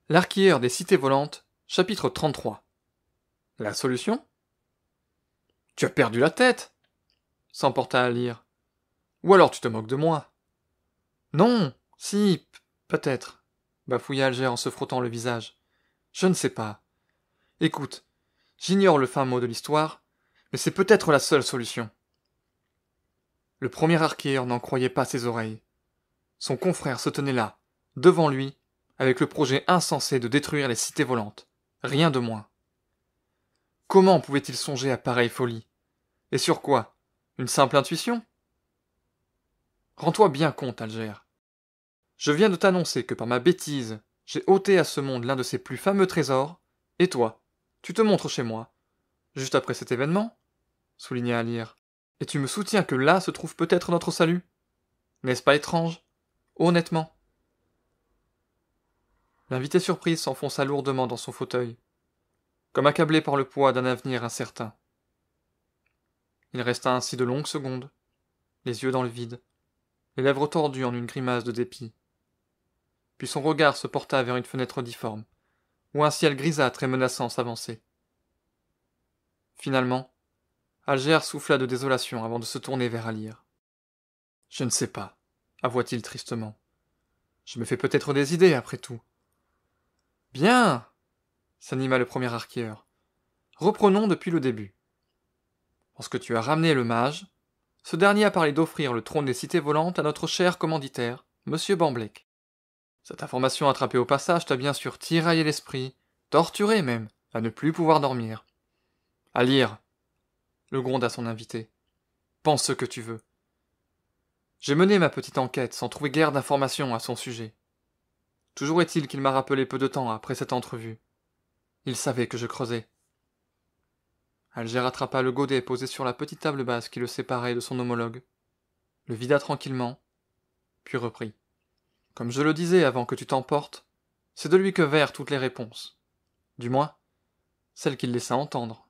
L'artilleur des cités volantes, chapitre 33. La solution? Tu as perdu la tête, s'emporta à lire. Ou alors tu te moques de moi. Non, si, peut-être, bafouilla Alger en se frottant le visage. Je ne sais pas. Écoute, j'ignore le fin mot de l'histoire, mais c'est peut-être la seule solution. Le premier arqueur n'en croyait pas ses oreilles. Son confrère se tenait là, devant lui, avec le projet insensé de détruire les cités volantes. Rien de moins. Comment pouvait-il songer à pareille folie? Et sur quoi? Une simple intuition? Rends-toi bien compte, Alger. Je viens de t'annoncer que par ma bêtise, j'ai ôté à ce monde l'un de ses plus fameux trésors, et toi, tu te montres chez moi, juste après cet événement, souligna Alir, et tu me soutiens que là se trouve peut-être notre salut? N'est-ce pas étrange? Honnêtement. L'invité surprise s'enfonça lourdement dans son fauteuil, comme accablé par le poids d'un avenir incertain. Il resta ainsi de longues secondes, les yeux dans le vide, les lèvres tordues en une grimace de dépit. Puis son regard se porta vers une fenêtre difforme, où un ciel grisâtre et menaçant s'avançait. Finalement, Alger souffla de désolation avant de se tourner vers Alir. « Je ne sais pas, avoua-t-il tristement. Je me fais peut-être des idées, après tout. »« Bien !» s'anima le premier arqueur. « Reprenons depuis le début. Lorsque tu as ramené le mage, ce dernier a parlé d'offrir le trône des cités volantes à notre cher commanditaire, Monsieur Bamblek. Cette information attrapée au passage t'a bien sûr tiraillé l'esprit, torturé même, à ne plus pouvoir dormir. À lire, le gronda son invité. Pense ce que tu veux. J'ai mené ma petite enquête sans trouver guère d'informations à son sujet. Toujours est-il qu'il m'a rappelé peu de temps après cette entrevue. Il savait que je creusais. Alger attrapa le godet posé sur la petite table basse qui le séparait de son homologue, le vida tranquillement, puis reprit. Comme je le disais avant que tu t'emportes, c'est de lui que vinrent toutes les réponses. Du moins, celles qu'il laissa entendre.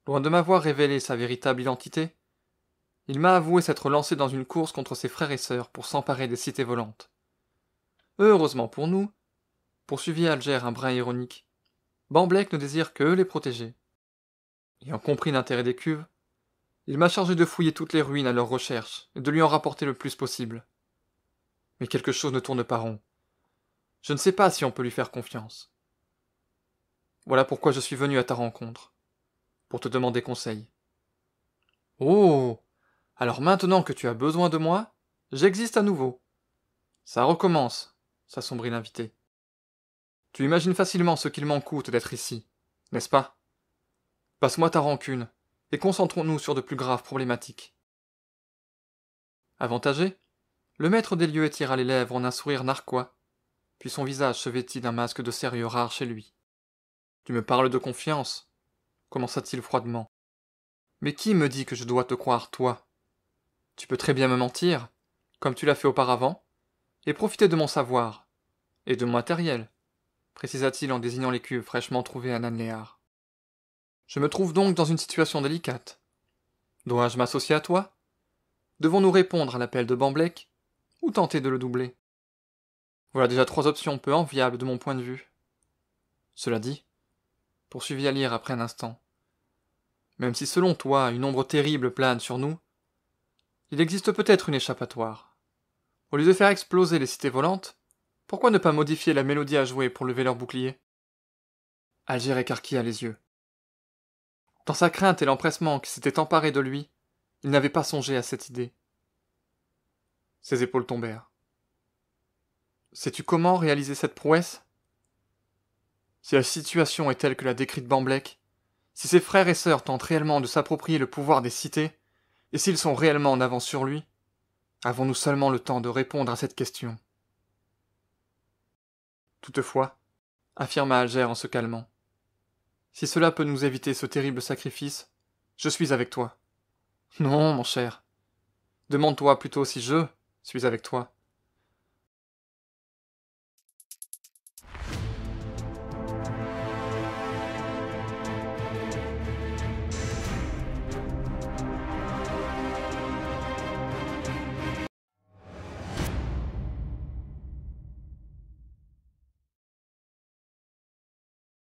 Loin de m'avoir révélé sa véritable identité, il m'a avoué s'être lancé dans une course contre ses frères et sœurs pour s'emparer des cités volantes. Heureusement pour nous, poursuivit Alger un brin ironique, Bamblek ne désire que les protéger. Ayant compris l'intérêt des cuves, il m'a chargé de fouiller toutes les ruines à leur recherche et de lui en rapporter le plus possible. Mais quelque chose ne tourne pas rond. Je ne sais pas si on peut lui faire confiance. Voilà pourquoi je suis venu à ta rencontre, pour te demander conseil. Oh! Alors maintenant que tu as besoin de moi, j'existe à nouveau. Ça recommence, s'assombrit l'invité. Tu imagines facilement ce qu'il m'en coûte d'être ici, n'est-ce pas? Passe-moi ta rancune, et concentrons-nous sur de plus graves problématiques. Avantagé, le maître des lieux étira les lèvres en un sourire narquois, puis son visage se vêtit d'un masque de sérieux rare chez lui. Tu me parles de confiance, commença-t-il froidement. Mais qui me dit que je dois te croire, toi? Tu peux très bien me mentir, comme tu l'as fait auparavant, et profiter de mon savoir, et de mon matériel, précisa-t-il en désignant les cuves fraîchement trouvées à Nanléar. Je me trouve donc dans une situation délicate. Dois-je m'associer à toi? Devons-nous répondre à l'appel de Bamblek, ou tenter de le doubler? Voilà déjà 3 options peu enviables de mon point de vue. Cela dit, poursuivit Alir après un instant, même si selon toi une ombre terrible plane sur nous, il existe peut-être une échappatoire. Au lieu de faire exploser les cités volantes, pourquoi ne pas modifier la mélodie à jouer pour lever leur bouclier? Alger écarquilla les yeux. Dans sa crainte et l'empressement qui s'était emparé de lui, il n'avait pas songé à cette idée. Ses épaules tombèrent. Sais-tu comment réaliser cette prouesse? Si la situation est telle que l'a décrite Bamblek, si ses frères et sœurs tentent réellement de s'approprier le pouvoir des cités, et s'ils sont réellement en avance sur lui, avons-nous seulement le temps de répondre à cette question? Toutefois, affirma Alger en se calmant, si cela peut nous éviter ce terrible sacrifice, je suis avec toi. Non, mon cher. Demande-toi plutôt si je suis avec toi.